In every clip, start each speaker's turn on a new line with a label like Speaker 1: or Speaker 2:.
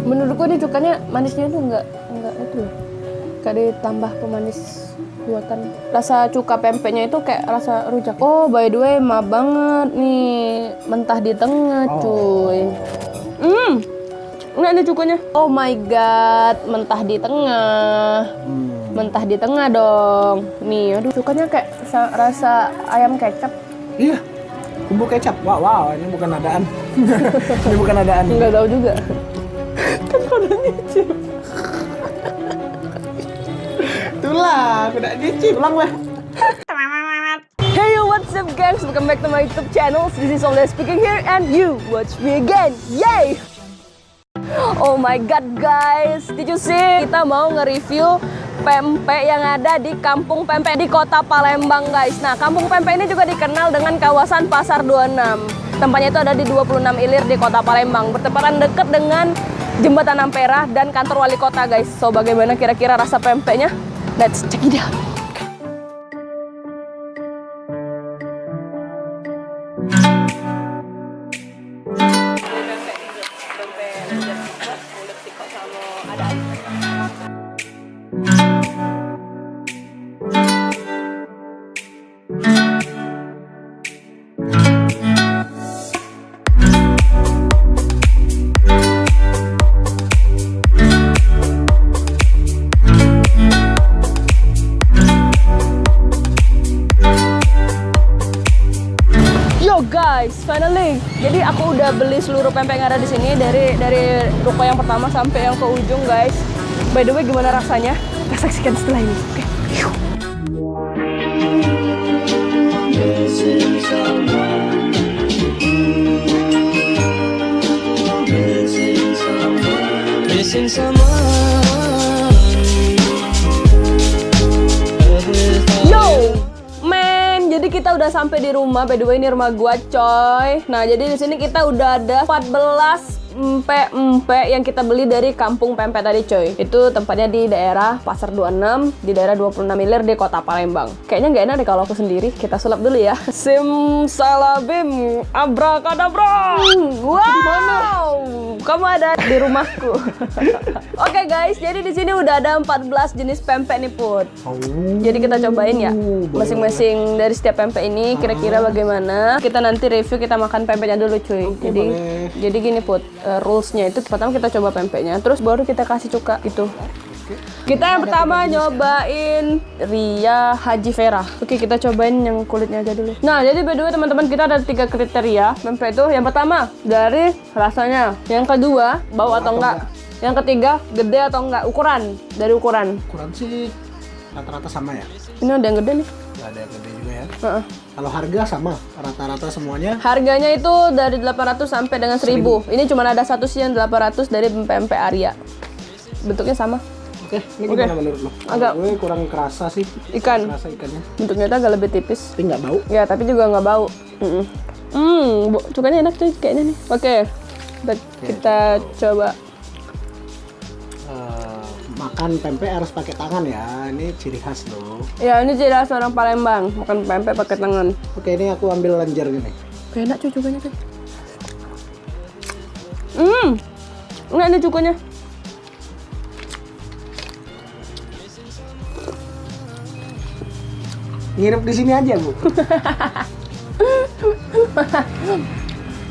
Speaker 1: Menurutku ini cukanya manisnya itu enggak itu loh. Kayak ditambah pemanis buatan. Rasa cuka pempeknya itu kayak rasa rujak. Oh, by the way, maaf banget nih, mentah di tengah, cuy. Enggak ada cukanya. Oh my god, mentah di tengah. Mentah di tengah dong. Nih, aduh cukanya kayak rasa ayam kecap.
Speaker 2: Iya. Bumbu kecap. Wow, ini bukan adaan. Ini bukan adaan.
Speaker 1: Enggak tahu juga. Kan pada nyicip.
Speaker 2: Itulah, aku udah nyicip. Ulang lah.
Speaker 1: Hey yo, what's up guys? Welcome back to my YouTube channel. This is Oleh speaking here and you watch me again. Yay! Oh my god guys, did you see? Kita mau nge-review pempek yang ada di Kampung Pempek di Kota Palembang guys. Nah, Kampung Pempek ini juga dikenal dengan kawasan Pasar 26. Tempatnya itu ada di 26 Ilir di Kota Palembang. Bertepatan dekat dengan Jembatan Ampera dan kantor wali kota guys. So, bagaimana kira-kira rasa pempeknya? Let's check it out. Guys, finally. Jadi aku udah beli seluruh pempek yang ada di sini dari ruko yang pertama sampai yang ke ujung, guys. By the way, gimana rasanya? Kita saksikan setelah ini. Oke. Jadi kita udah sampai di rumah. By the way, ini rumah gua, coy. Nah, jadi di sini kita udah ada 14 empek yang kita beli dari Kampung Pempek tadi, coy. Itu tempatnya di daerah Pasar 26, di daerah 26 Ilir di Kota Palembang. Kayaknya nggak enak deh kalau aku sendiri. Kita sulap dulu ya. Simsalabim, abrakadabra. Wow, kamu ada di rumahku. Oke guys, jadi di sini udah ada 14 jenis pempek nih, Put. Jadi kita cobain ya, masing-masing dari setiap pempek ini kira-kira bagaimana. Kita nanti review, kita makan pempeknya dulu, cuy. Jadi gini, Put. Rulesnya itu pertama kita coba pempeknya, terus baru kita kasih cuka gitu. Kita yang pertama nyobain Ria Haji Vera. Oke, kita cobain yang kulitnya aja dulu. Nah, jadi by the way teman-teman, kita ada 3 kriteria pempek itu. Yang pertama dari rasanya, yang kedua bau atau enggak, yang ketiga gede atau enggak, ukuran. Ukuran
Speaker 2: sih rata-rata sama ya.
Speaker 1: Ini ada yang gede nih.
Speaker 2: Ada yang gede juga ya. Kalau harga sama, rata-rata semuanya.
Speaker 1: Harganya itu dari 800 sampai dengan 1000. Ini cuma ada satu sih yang 800 dari pempek Arya. Bentuknya sama.
Speaker 2: Oke, ini gimana menurut lo?
Speaker 1: Agak
Speaker 2: gue kurang kerasa sih.
Speaker 1: Kerasa ikannya. Bentuknya agak lebih tipis.
Speaker 2: Tapi nggak bau.
Speaker 1: Ya, tapi juga nggak bau. Cukanya enak cuy kayaknya nih. Oke. Kita coba.
Speaker 2: Makan pempek harus pakai tangan ya, ini ciri khas loh.
Speaker 1: Ya, ini ciri khas orang Palembang, makan pempek pakai tangan.
Speaker 2: Oke, ini aku ambil lenjer gini.
Speaker 1: Enak cuy cukanya cuy. Enggak, ini cukanya.
Speaker 2: Ngirup di sini aja, Bu.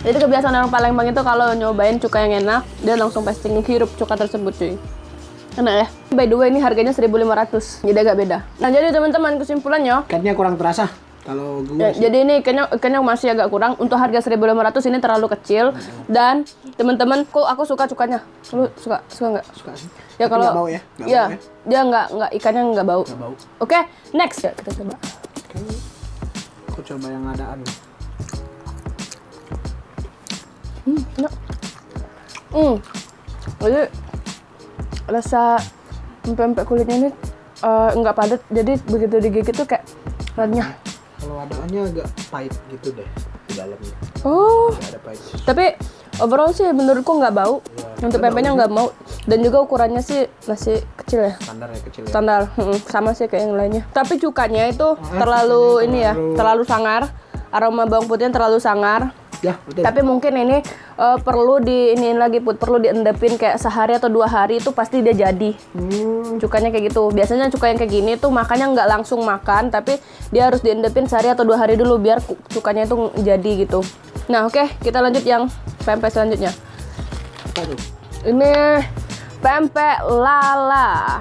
Speaker 1: Jadi kebiasaan orang Palembang itu kalau nyobain cuka yang enak, dia langsung pasti ngehirup cuka tersebut cuy. Enak ya. By the way, ini harganya 1.500. Jadi agak beda. Nah, jadi teman-teman kesimpulannya,
Speaker 2: ikannya kurang terasa kalau gue
Speaker 1: ya, jadi ini ikannya masih agak kurang. Untuk harga 1.500 ini terlalu kecil. Dan teman-teman, aku suka cukanya. Lu suka nggak?
Speaker 2: Suka sih.
Speaker 1: Ya kalau
Speaker 2: bau ya.
Speaker 1: Iya, dia nggak ikannya nggak bau. Oke, next. Ya, kita coba.
Speaker 2: Aku coba yang adaan.
Speaker 1: Enak. Jadi rasa pempek kulitnya ini nggak padat, jadi begitu digigit tuh kayak renyah.
Speaker 2: Kalau adaannya agak pahit gitu deh di dalamnya.
Speaker 1: Oh.
Speaker 2: Nggak ada pahit.
Speaker 1: Tapi overall sih menurutku nggak bau. Ya, untuk pempeknya nggak bau, dan juga ukurannya sih masih kecil ya.
Speaker 2: Standar ya, kecil ya.
Speaker 1: Standar, sama sih kayak yang lainnya. Tapi cukanya itu terlalu sangar. Aroma bawang putihnya terlalu sangar.
Speaker 2: Ya, betul.
Speaker 1: Tapi mungkin ini perlu diiniin lagi Put, perlu diendepin kayak sehari atau 2 hari itu pasti dia jadi. Cukanya kayak gitu. Biasanya cuka yang kayak gini tuh makanya nggak langsung makan, tapi dia harus diendepin sehari atau 2 hari dulu biar cukanya itu jadi gitu. Nah, oke, kita lanjut yang pempek selanjutnya.
Speaker 2: Apa tuh?
Speaker 1: Ini pempek lala.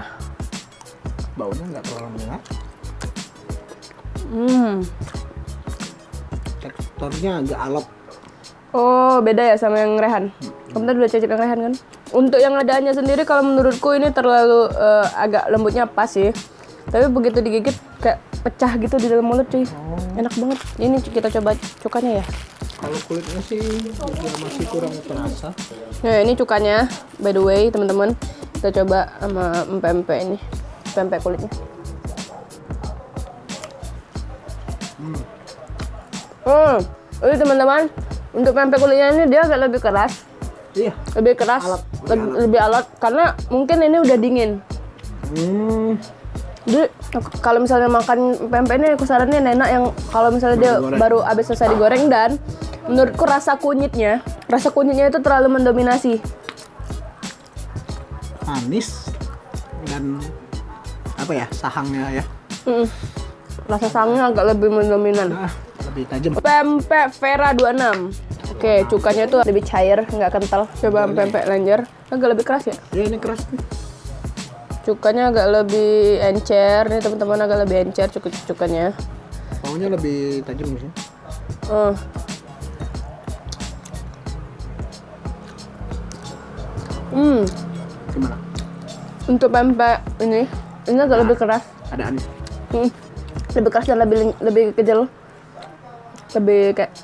Speaker 2: Baunya nggak terlalu menyengat. Teksturnya agak alot.
Speaker 1: Oh, beda ya sama yang rehan. Kamu tadi udah cicip yang rehan kan? Untuk yang adaannya sendiri kalau menurutku ini terlalu agak lembutnya pas sih. Tapi begitu digigit kayak pecah gitu di dalam mulut cuy. Enak banget. Ini kita coba cukanya ya.
Speaker 2: Kalau kulitnya sih ya masih kurang terasa.
Speaker 1: Nah, ini cukanya by the way, teman-teman. Kita coba sama pempek ini. Pempek kulitnya. Ini teman-teman, untuk pempek kulitnya ini dia agak lebih keras.
Speaker 2: Iya.
Speaker 1: Lebih keras,
Speaker 2: Alot.
Speaker 1: lebih alot karena mungkin ini udah dingin. Jadi kalau misalnya makan pempek ini aku saranin enak yang kalau misalnya dia baru habis selesai digoreng, dan menurutku rasa kunyitnya itu terlalu mendominasi.
Speaker 2: Manis dan apa ya, sahangnya ya.
Speaker 1: Rasa sangnya agak lebih mendominan.
Speaker 2: Lebih tajam.
Speaker 1: Pempek Vera 26. Oke, cukanya itu lebih cair, nggak kental. Coba pempek lenjer, agak lebih keras ya.
Speaker 2: Ya ini keras nih.
Speaker 1: Cukanya agak lebih encer, nih teman-teman, agak lebih encer cukanya.
Speaker 2: Baunya lebih tajam sih. Gimana?
Speaker 1: Untuk pempek ini agak lebih keras.
Speaker 2: Ada anis.
Speaker 1: Lebih keras dan lebih kecil. Lebih kayak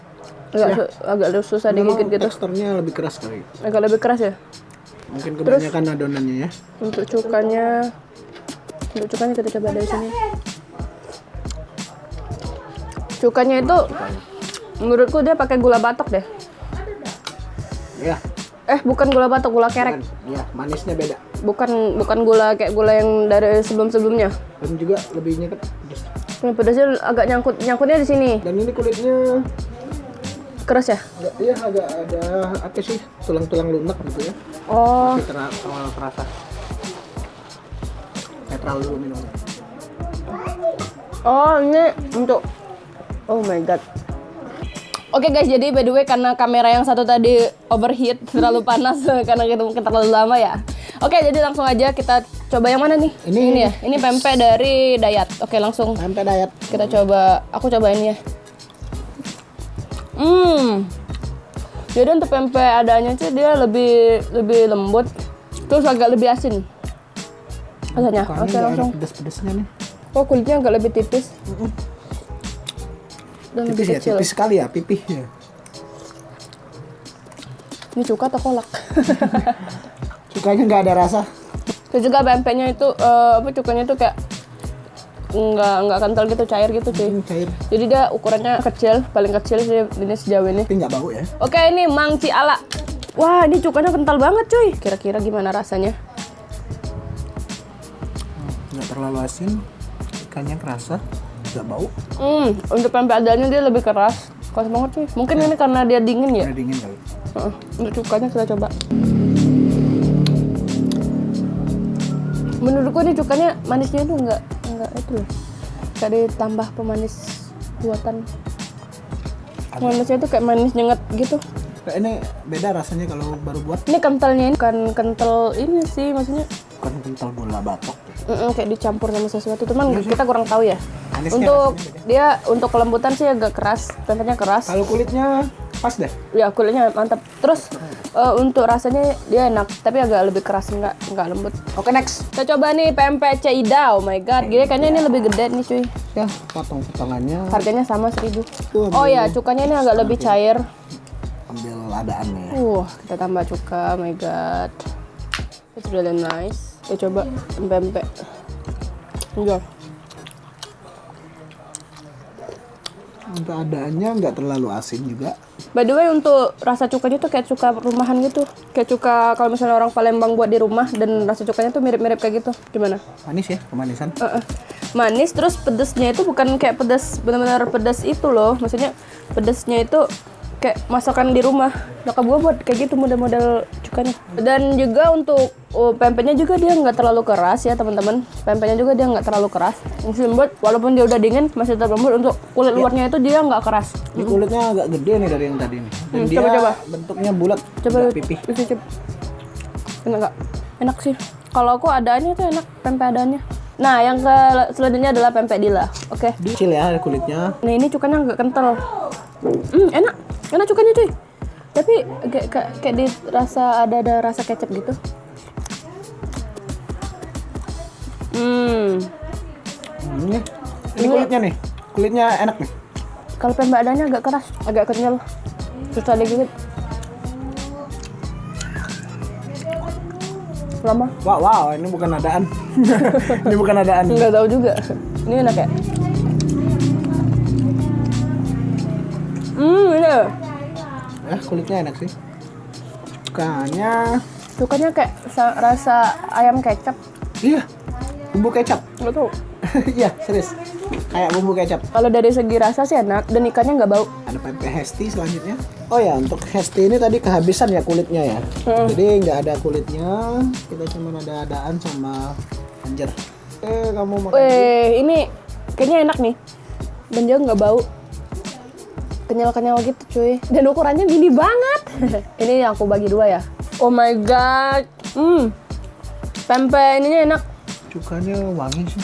Speaker 1: agak susah digigit gitu.
Speaker 2: Teksturnya lebih keras kali.
Speaker 1: Agak lebih keras ya.
Speaker 2: Mungkin kebanyakan adonannya ya.
Speaker 1: Untuk cukanya kita coba dari sini. Cukanya itu menurutku dia pakai gula batok deh.
Speaker 2: Ya.
Speaker 1: Bukan gula batok, gula kerek.
Speaker 2: Iya, manisnya beda.
Speaker 1: Bukan gula kayak gula yang dari sebelum-sebelumnya.
Speaker 2: Dan juga lebih nyeket.
Speaker 1: Ini pedasnya agak nyangkutnya di sini.
Speaker 2: Dan ini kulitnya
Speaker 1: Keras ya?
Speaker 2: iya agak ada apa sih, tulang-tulang lunak gitu ya.
Speaker 1: Oh.
Speaker 2: Masih terasa. Netral dulu minumnya.
Speaker 1: Oh, ini untuk oh my god. Oke guys, jadi by the way karena kamera yang satu tadi overheat, terlalu panas karena kita mungkin terlalu lama ya. Oke, jadi langsung aja kita coba yang mana nih? Ini ya. Ini pempek dari Dayat. Oke, langsung.
Speaker 2: Pempek Dayat.
Speaker 1: Kita coba. Aku coba ini ya. Jadi untuk pempek adanya sih dia lebih lembut, terus agak lebih asin. Rasanya. Oke, langsung.
Speaker 2: Pedes-pedesnya nih.
Speaker 1: Oh, kulitnya agak lebih tipis. Dan
Speaker 2: Tipis
Speaker 1: lebih
Speaker 2: ya,
Speaker 1: kecil.
Speaker 2: tipis sekali ya, pipih ya.
Speaker 1: Ini cuka atau kolak?
Speaker 2: Cukanya nggak ada rasa.
Speaker 1: Terus juga pempeknya itu cukanya itu kayak nggak kental gitu, cair gitu cuy.
Speaker 2: Cair.
Speaker 1: Jadi dia ukurannya kecil, paling kecil sih ini sejauh ini.
Speaker 2: Tapi nggak bau ya.
Speaker 1: Oke, ini Mang Ciala. Wah, ini cukanya kental banget cuy. Kira-kira gimana rasanya?
Speaker 2: Nggak terlalu asin, ikannya kerasa, nggak bau.
Speaker 1: Untuk pempek adanya dia lebih keras banget cuy. Mungkin ini karena dia dingin ya.
Speaker 2: Karena dingin kali.
Speaker 1: Untuk cukanya kita coba. Menurutku ini cukanya manisnya itu enggak itu loh. Kayak ditambah pemanis buatan. Manisnya itu kayak manis nyengat gitu.
Speaker 2: Kayak ini beda rasanya kalau baru buat.
Speaker 1: Ini kentalnya ini bukan kental ini sih, maksudnya
Speaker 2: Bukan kental gula batok.
Speaker 1: kayak dicampur sama sesuatu. Cuman kita kurang tahu ya.
Speaker 2: Manisnya
Speaker 1: Untuk
Speaker 2: rasanya beda.
Speaker 1: dia untuk kelembutan sih agak keras, pempeknya keras.
Speaker 2: Kalau kulitnya pas deh.
Speaker 1: Ya kulitnya mantap. Terus untuk rasanya dia enak, tapi agak lebih keras, nggak lembut.
Speaker 2: Oke, next.
Speaker 1: Kita coba nih pempek Ceida. Oh my god, gini kayaknya ini lebih gede nih cuy.
Speaker 2: Ya, potong-potongannya.
Speaker 1: Harganya sama 1.000.
Speaker 2: Tuh,
Speaker 1: Oh ya, cukanya ini agak lebih cair.
Speaker 2: Ambil adaannya ya.
Speaker 1: Kita tambah cuka. Oh my god, it's really nice. Kita coba pempek. Enjoy.
Speaker 2: Untuk adaannya nggak terlalu asin juga.
Speaker 1: By the way, untuk rasa cukanya tuh kayak cuka rumahan gitu. Kayak cuka kalau misalnya orang Palembang buat di rumah, dan rasa cukanya tuh mirip-mirip kayak gitu. Gimana?
Speaker 2: Manis ya, kemanisan.
Speaker 1: Manis, terus pedesnya itu bukan kayak pedas, benar-benar pedas itu loh. Maksudnya pedesnya itu kayak masakan di rumah. Nyokap gue buat kayak gitu model-model cukanya. Dan juga untuk pempeknya juga dia nggak terlalu keras ya teman-teman. Pempeknya juga dia nggak terlalu keras. Masih lembut, walaupun dia udah dingin masih tetap lembut. Untuk kulit luarnya itu dia nggak keras.
Speaker 2: Ini kulitnya agak gede nih dari yang tadi nih. Dan dia
Speaker 1: coba.
Speaker 2: bentuknya bulat,
Speaker 1: Coba
Speaker 2: nggak pipih.
Speaker 1: cicip. Enak nggak? Enak sih. Kalau aku adaannya tuh enak, pempek adaannya. Nah, yang selanjutnya adalah pempek Dila. Oke.
Speaker 2: Kecil ya kulitnya.
Speaker 1: Nah, ini cukanya agak kental. Enak. Enak cukanya cuy. Tapi kayak dirasa ada rasa kecap gitu.
Speaker 2: Ini kulitnya nih. Kulitnya enak nih.
Speaker 1: Kalau pempek adanya agak keras, agak kenyal. Susah digigit. Lama.
Speaker 2: Wow, ini bukan adaan. Ini bukan adaan.
Speaker 1: Nggak tahu juga. Ini enak ya? Ini.
Speaker 2: Kulitnya enak sih.
Speaker 1: Cukanya kayak rasa ayam kecap.
Speaker 2: Iya, bumbu kecap.
Speaker 1: Nggak tahu.
Speaker 2: Iya, serius. Kayak bumbu kecap.
Speaker 1: Kalau dari segi rasa sih enak dan ikannya nggak bau.
Speaker 2: Ada pempek Hesti selanjutnya. Oh ya, untuk Hesti ini tadi kehabisan ya kulitnya ya. Jadi nggak ada kulitnya. Kita cuma ada adaan sama anjir. Kamu makan.
Speaker 1: Ini kayaknya enak nih. Dan dia nggak bau. Kenyal-kenyal gitu cuy. Dan ukurannya mini banget. Ini yang aku bagi 2 ya. Oh my god. Pempek ininya enak.
Speaker 2: Cukanya wangi sih.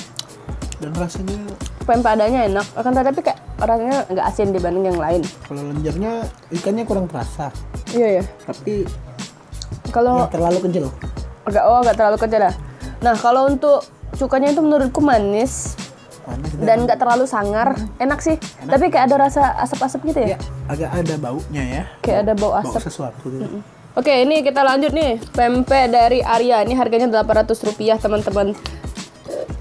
Speaker 2: Dan rasanya
Speaker 1: Pempek adanya enak. Akan tetapi kayak rasanya nggak asin dibanding yang lain.
Speaker 2: kalau lenjernya ikannya kurang terasa.
Speaker 1: Iya ya.
Speaker 2: Tapi
Speaker 1: Kalau
Speaker 2: nggak terlalu kecil.
Speaker 1: agak terlalu kecil lah. Nah, kalau untuk cukanya itu menurutku manis dan nggak terlalu sangar. Enak sih. Tapi kayak ada rasa asap-asap gitu ya.
Speaker 2: Ya, agak ada baunya ya.
Speaker 1: Kayak ada bau
Speaker 2: Bau
Speaker 1: asap.
Speaker 2: sesuatu gitu.
Speaker 1: Oke, ini kita lanjut nih. Pempek dari Arya. Ini harganya Rp800 teman-teman.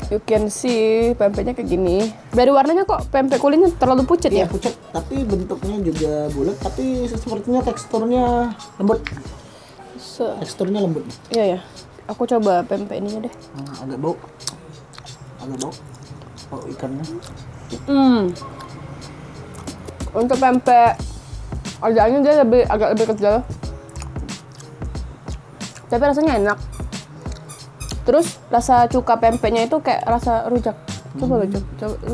Speaker 1: You can see pempeknya kayak gini. Dari warnanya kok pempek kulitnya terlalu pucat
Speaker 2: Iya
Speaker 1: ya?
Speaker 2: pucat, tapi bentuknya juga bulat, tapi sepertinya teksturnya lembut. Teksturnya lembut.
Speaker 1: Iya ya. Aku coba pempek ininya deh.
Speaker 2: Agak bau. Bau ikannya.
Speaker 1: Untuk pempek ajaannya dia agak lebih kecil. Tapi rasanya enak. Terus rasa cuka pempeknya itu kayak rasa rujak. Coba lu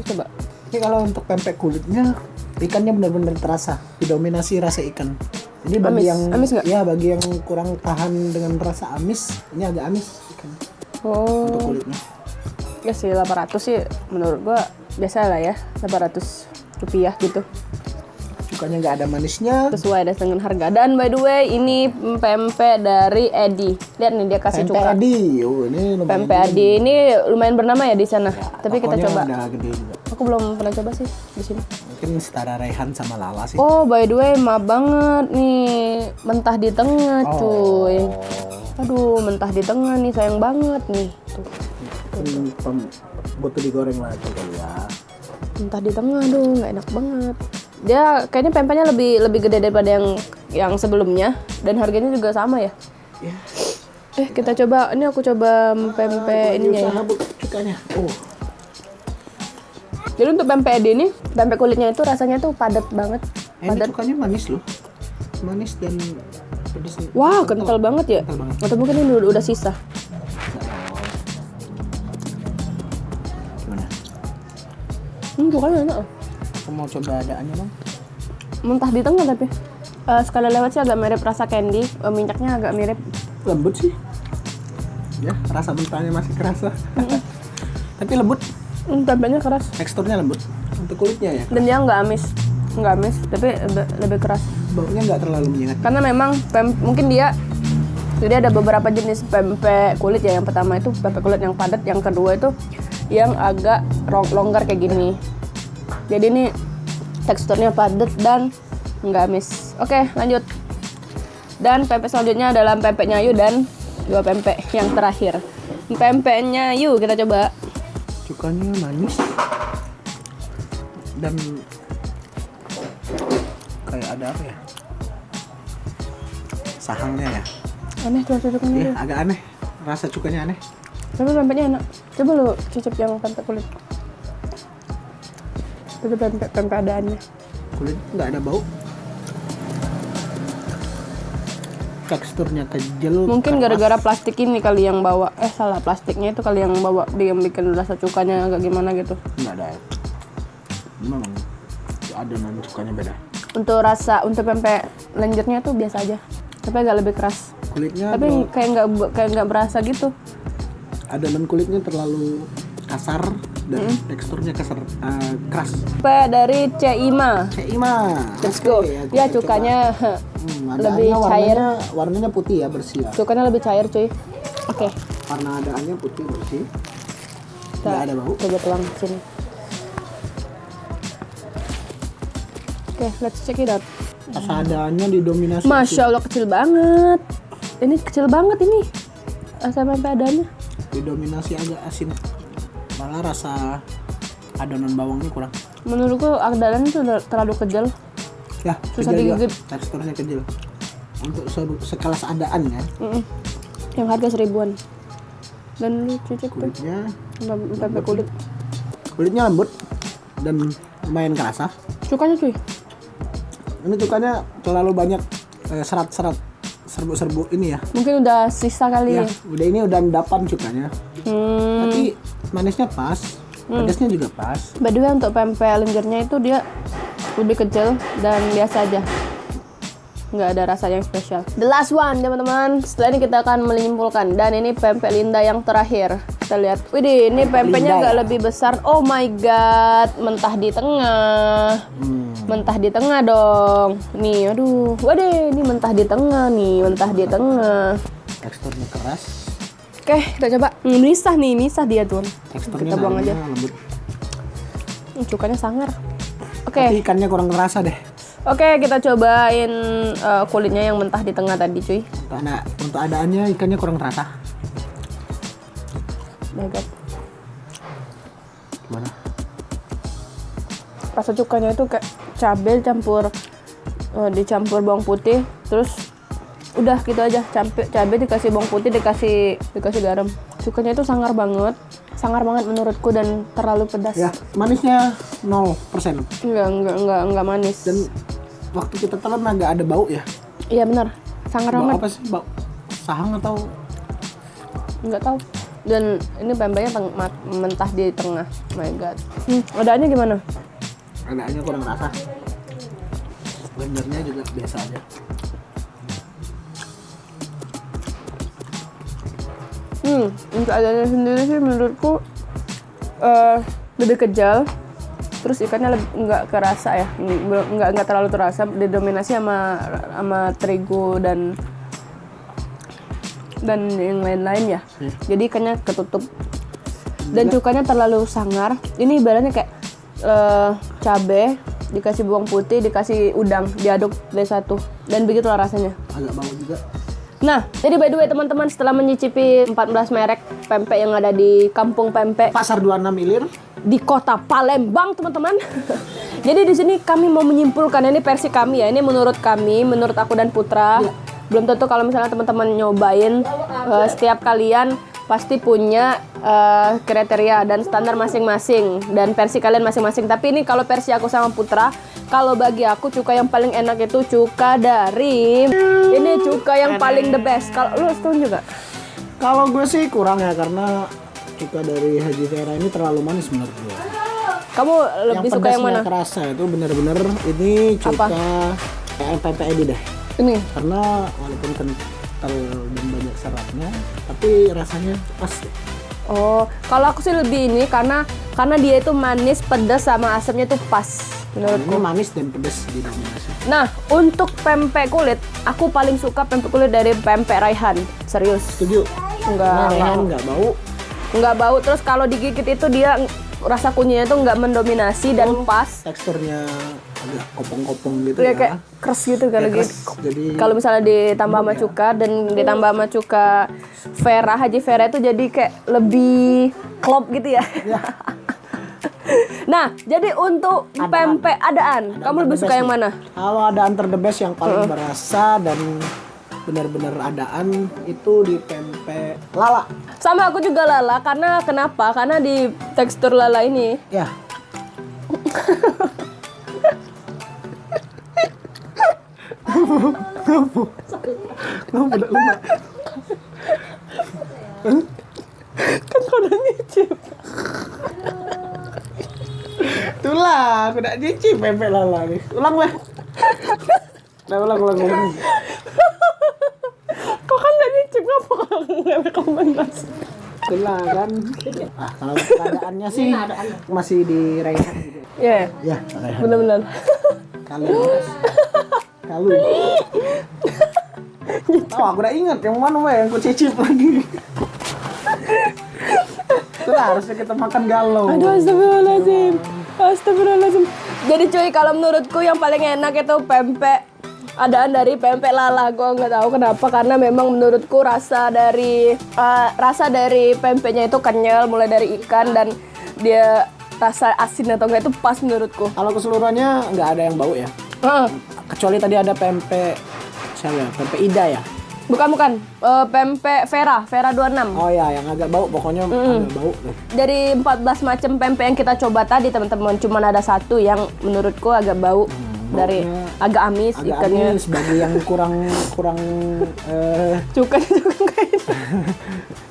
Speaker 1: coba.
Speaker 2: Ini kalau untuk pempek kulitnya ikannya benar-benar terasa, didominasi rasa ikan. Jadi bagi
Speaker 1: Amis nggak?
Speaker 2: ya bagi yang kurang tahan dengan rasa amis, ini agak amis ikan untuk kulitnya.
Speaker 1: Ya sih 800 sih menurut gua biasa lah ya. Rp800 gitu.
Speaker 2: Cukanya nggak ada manisnya.
Speaker 1: Sesuai dengan harga. Dan by the way ini pempek dari Edi. Lihat nih dia kasih
Speaker 2: Pempek
Speaker 1: cuka.
Speaker 2: Adi, ini lumayan.
Speaker 1: Pempek Edi ini lumayan bernama ya di sana. Tapi kita
Speaker 2: Tokonya
Speaker 1: coba.
Speaker 2: udah gede juga.
Speaker 1: Aku belum pernah coba sih di sini.
Speaker 2: Mungkin setara Raihan sama Lala sih.
Speaker 1: Oh, by the way, maaf banget nih. Mentah di tengah, cuy. Aduh, mentah di tengah nih, sayang banget nih. Tuh.
Speaker 2: Butuh digoreng lagi kali ya.
Speaker 1: Mentah di tengah, aduh, nggak enak banget. Dia kayaknya pempeknya lebih gede daripada yang sebelumnya dan harganya juga sama ya. Kita coba. Ini aku coba pempek ininya ya.
Speaker 2: Cukanya.
Speaker 1: Jadi untuk pempek Edi ini, pempek kulitnya itu rasanya tuh padat banget.
Speaker 2: Ini cukanya manis loh. Manis dan pedas.
Speaker 1: Wah, kental banget ya.
Speaker 2: Kental banget.
Speaker 1: Atau mungkin ini udah sisa.
Speaker 2: Gimana?
Speaker 1: Cukanya enak.
Speaker 2: Aku mau coba adaannya bang.
Speaker 1: Mentah di tengah tapi sekali lewat sih agak mirip rasa candy. Minyaknya agak mirip.
Speaker 2: Lembut sih. Ya, rasa mentahnya masih kerasa. Tapi lembut.
Speaker 1: Pempeknya keras.
Speaker 2: Teksturnya lembut. Untuk kulitnya ya.
Speaker 1: Dan dia nggak amis, tapi lebih keras.
Speaker 2: Baunya nggak terlalu menyengat.
Speaker 1: Karena memang mungkin jadi ada beberapa jenis pempek kulit ya. Yang pertama itu pempek kulit yang padat, yang kedua itu yang agak longgar kayak gini. Jadi ini teksturnya padat dan nggak amis. Oke, lanjut. Dan pempek selanjutnya adalah pempeknya Ayu dan 2 pempek yang terakhir. Pempeknya Ayu kita coba.
Speaker 2: Cukanya manis dan kayak ada apa ya? Sahangnya ya.
Speaker 1: Aneh tuh rasa cukanya.
Speaker 2: Iya, agak aneh. Rasa cukanya aneh.
Speaker 1: Tapi pempeknya enak. Coba lu cicip yang pempek kulit. Itu pempek adaannya.
Speaker 2: Kulit nggak ada bau. teksturnya kecil.
Speaker 1: Mungkin gara-gara plastik ini kali yang bawa. Salah, plastiknya itu kali yang bawa dia bikin rasa cukanya agak gimana gitu.
Speaker 2: Enggak ada. Memang adonan cukanya beda.
Speaker 1: Untuk rasa untuk pempek lenjernya tuh biasa aja. Tapi agak lebih keras.
Speaker 2: Kulitnya
Speaker 1: Tapi kayak nggak berasa gitu.
Speaker 2: adonan kulitnya terlalu kasar dan teksturnya keras.
Speaker 1: Pempek dari Cima.
Speaker 2: Ima.
Speaker 1: Let's go. Ya cukanya lebih cair.
Speaker 2: Warnanya putih ya, bersih ya.
Speaker 1: Cukanya lebih cair cuy. Oke.
Speaker 2: Warna adaannya putih bersih.
Speaker 1: Kita
Speaker 2: Nggak ada bau.
Speaker 1: coba tuang sini. Oke, let's check it out.
Speaker 2: Rasa adaannya didominasi.
Speaker 1: Masya Allah kecil banget. Ini kecil banget ini. Rasa pempek adanya.
Speaker 2: Didominasi agak asin. Malah rasa adonan bawangnya kurang.
Speaker 1: Menurutku adonan itu terlalu kecil.
Speaker 2: Ya,
Speaker 1: Susah
Speaker 2: kecil juga.
Speaker 1: digigit.
Speaker 2: Teksturnya kecil. Untuk sekelas adaan ya.
Speaker 1: Yang harga 1.000-an. Dan lu cicip tuh.
Speaker 2: Kulitnya
Speaker 1: Pempek kulit.
Speaker 2: kulitnya lembut dan lumayan kerasa.
Speaker 1: Cukanya cuy.
Speaker 2: Ini cukanya terlalu banyak serat-serat serbu-serbu ini ya.
Speaker 1: Mungkin udah sisa kali
Speaker 2: Ya,
Speaker 1: ya.
Speaker 2: udah ini udah endapan cukanya.
Speaker 1: Hmm.
Speaker 2: Tapi manisnya pas, pedasnya juga pas.
Speaker 1: By the way untuk pempek lenjernya itu dia lebih kecil dan biasa aja. Nggak ada rasa yang spesial. The last one teman-teman. Setelah ini kita akan menyimpulkan. Dan ini pempek Linda yang terakhir. Kita lihat. Widih, ini pempeknya
Speaker 2: Linda
Speaker 1: nggak
Speaker 2: ya?
Speaker 1: lebih besar. Oh my god, mentah di tengah. Mentah di tengah dong. Nih, aduh. Waduh, ini mentah di tengah nih, mentah di tengah.
Speaker 2: Teksturnya keras.
Speaker 1: Oke, kita coba. Misah dia tuh.
Speaker 2: Teksturnya
Speaker 1: Kita buang aja.
Speaker 2: lembut.
Speaker 1: Cukanya sangar.
Speaker 2: Tapi
Speaker 1: Oke.
Speaker 2: ikannya kurang terasa deh.
Speaker 1: Oke, kita cobain kulitnya yang mentah di tengah tadi, cuy.
Speaker 2: Karena untuk adaannya ikannya kurang terasa.
Speaker 1: My God.
Speaker 2: Gimana?
Speaker 1: Rasa cukanya itu kayak cabai dicampur bawang putih, terus udah gitu aja. Cabai dikasih bawang putih, dikasih garam. Cukanya itu sangar banget menurutku dan terlalu pedas.
Speaker 2: Ya, manisnya 0%.
Speaker 1: Enggak manis.
Speaker 2: Dan waktu kita telan agak ada bau ya.
Speaker 1: Iya benar, sangar
Speaker 2: Bau
Speaker 1: banget.
Speaker 2: apa sih? Bau sahang atau
Speaker 1: Nggak tahu. Dan ini pempeknya mentah di tengah. My God. Adaannya gimana?
Speaker 2: adaannya kurang terasa. Lenjernya juga biasa aja.
Speaker 1: Untuk adanya sendiri sih menurutku lebih kejal, terus ikannya nggak kerasa ya, nggak terlalu terasa, didominasi sama terigu dan yang lain-lain ya. Jadi ikannya ketutup dan cukanya terlalu sangar. Ini ibaratnya kayak cabai dikasih bawang putih, dikasih udang, diaduk dari satu, dan begitulah rasanya.
Speaker 2: Agak bau juga.
Speaker 1: Nah, jadi by the way teman-teman, setelah menyicipi 14 merek pempek yang ada di Kampung Pempek
Speaker 2: Pasar 26 Ilir
Speaker 1: di Kota Palembang, teman-teman. Jadi di sini kami mau menyimpulkan, ini versi kami ya, ini menurut kami, menurut aku dan Putra. Belum tentu kalau misalnya teman-teman nyobain, setiap kalian pasti punya kriteria dan standar masing-masing dan versi kalian masing-masing. Tapi ini kalau versi aku sama Putra, kalau bagi aku cuka yang paling enak itu cuka dari ini cuka yang paling the best. Kalau lu setuju juga?
Speaker 2: Kalau gue sih kurang ya, karena cuka dari Haji Vera ini terlalu manis menurut gue.
Speaker 1: Kamu lebih suka yang mana?
Speaker 2: Yang pedasnya kerasa itu benar-benar ini cuka pempek Edi deh.
Speaker 1: Ini.
Speaker 2: Karena walaupun kental dan banyak seratnya, tapi rasanya pas.
Speaker 1: Oh, kalau aku sih lebih ini karena dia itu manis, pedas sama asamnya tuh pas menurutku.
Speaker 2: Ini manis dan pedas didominasi.
Speaker 1: Nah, untuk pempek kulit, aku paling suka pempek kulit dari pempek Raihan. Serius.
Speaker 2: Setuju.
Speaker 1: Enggak
Speaker 2: Nggak bau.
Speaker 1: bau, terus kalau digigit itu dia rasa kunyitnya itu nggak mendominasi dan pas.
Speaker 2: Teksturnya agak kopong-kopong gitu
Speaker 1: Ya
Speaker 2: ya.
Speaker 1: kayak keras gitu kalau
Speaker 2: keras.
Speaker 1: gitu.
Speaker 2: Jadi
Speaker 1: Kalau misalnya ditambah sama cuka dan ditambah sama cuka Vera, Haji Vera itu jadi kayak lebih klop gitu ya. Nah, jadi untuk pempek adaan, kamu lebih suka yang mana?
Speaker 2: Kalau adaan the best yang paling berasa dan benar-benar adaan itu di pempek lala.
Speaker 1: Sama aku juga lala, karena kenapa? Karena di tekstur lala ini
Speaker 2: Ya. Ngapa udah lupa?
Speaker 1: Kan kau udah nyicip.
Speaker 2: Itulah, aku udah nyicip pempek lala nih. Ulang weh. Udah ulang.
Speaker 1: Kau kan gak nyicip, ngapa kau nggak rekomendasi?
Speaker 2: Itulah kan. Kalau keadaannya sih masih direhat gitu.
Speaker 1: Iya,
Speaker 2: Ya, rehat.
Speaker 1: benar-benar.
Speaker 2: Kalau tahu aku udah ingat yang mana weh yang ku cicip lagi. Itulah harusnya kita makan galau.
Speaker 1: Aduh, astagfirullahaladzim. Jadi cuy, kalau menurutku yang paling enak itu pempek adaan dari pempek lala. Gue nggak tahu kenapa, karena memang menurutku rasa dari pempeknya itu kenyal, mulai dari ikan dan dia rasa asin atau enggak itu pas menurutku.
Speaker 2: Kalau keseluruhannya nggak ada yang bau ya. Kecuali tadi ada pempek siapa ya? Pempek Ida ya.
Speaker 1: Bukan. Pempek Vera 26.
Speaker 2: Oh ya, yang agak bau pokoknya agak bau.
Speaker 1: Dari 14 macam pempek yang kita coba tadi teman-teman, cuman ada satu yang menurutku agak bau. Dari agak amis
Speaker 2: Agak
Speaker 1: ikannya.
Speaker 2: amis bagi yang kurang
Speaker 1: Cukai juga kayak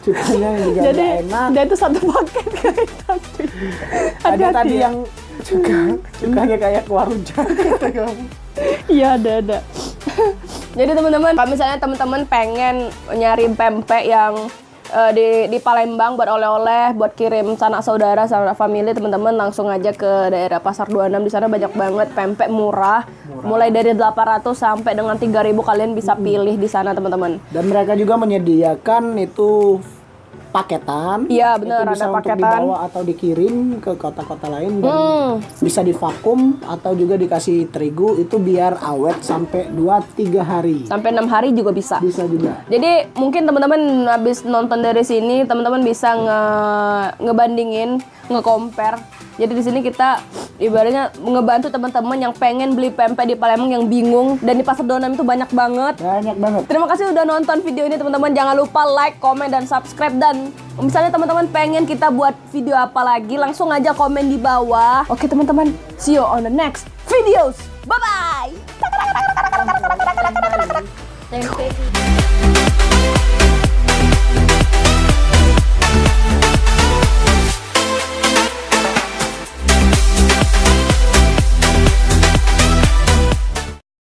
Speaker 2: cukanya juga
Speaker 1: jadi
Speaker 2: nggak enak.
Speaker 1: dia itu satu paket kayak tadi.
Speaker 2: Ada tadi
Speaker 1: ya.
Speaker 2: yang cukanya kayak kuaruja kata kamu.
Speaker 1: Iya ada. Jadi teman-teman, kalau misalnya teman-teman pengen nyari pempek yang di Palembang buat oleh-oleh, buat kirim sanak saudara, sanak family, teman-teman langsung aja ke daerah Pasar 26. Di sana banyak banget pempek murah. Mulai dari 800 sampai dengan 3.000 kalian bisa pilih di sana, teman-teman.
Speaker 2: Dan mereka juga menyediakan itu paketan.
Speaker 1: Iya, benar,
Speaker 2: Itu bisa
Speaker 1: ada
Speaker 2: untuk
Speaker 1: paketan.
Speaker 2: dibawa atau dikirim ke kota-kota lain dan bisa divakum atau juga dikasih terigu itu biar awet sampai 2-3 hari.
Speaker 1: Sampai 6 hari juga bisa.
Speaker 2: Bisa juga.
Speaker 1: Jadi mungkin teman-teman habis nonton dari sini, teman-teman bisa ngebandingin, nge-compare. Jadi di sini kita ibaratnya ngebantu teman-teman yang pengen beli pempek di Palembang yang bingung, dan di Pasar 26 itu banyak banget.
Speaker 2: Banyak banget.
Speaker 1: Terima kasih udah nonton video ini teman-teman. Jangan lupa like, komen, dan subscribe. Dan misalnya teman-teman pengen kita buat video apa lagi, langsung aja komen di bawah. Oke teman-teman, see you on the next videos. Bye-bye.
Speaker 3: Tempe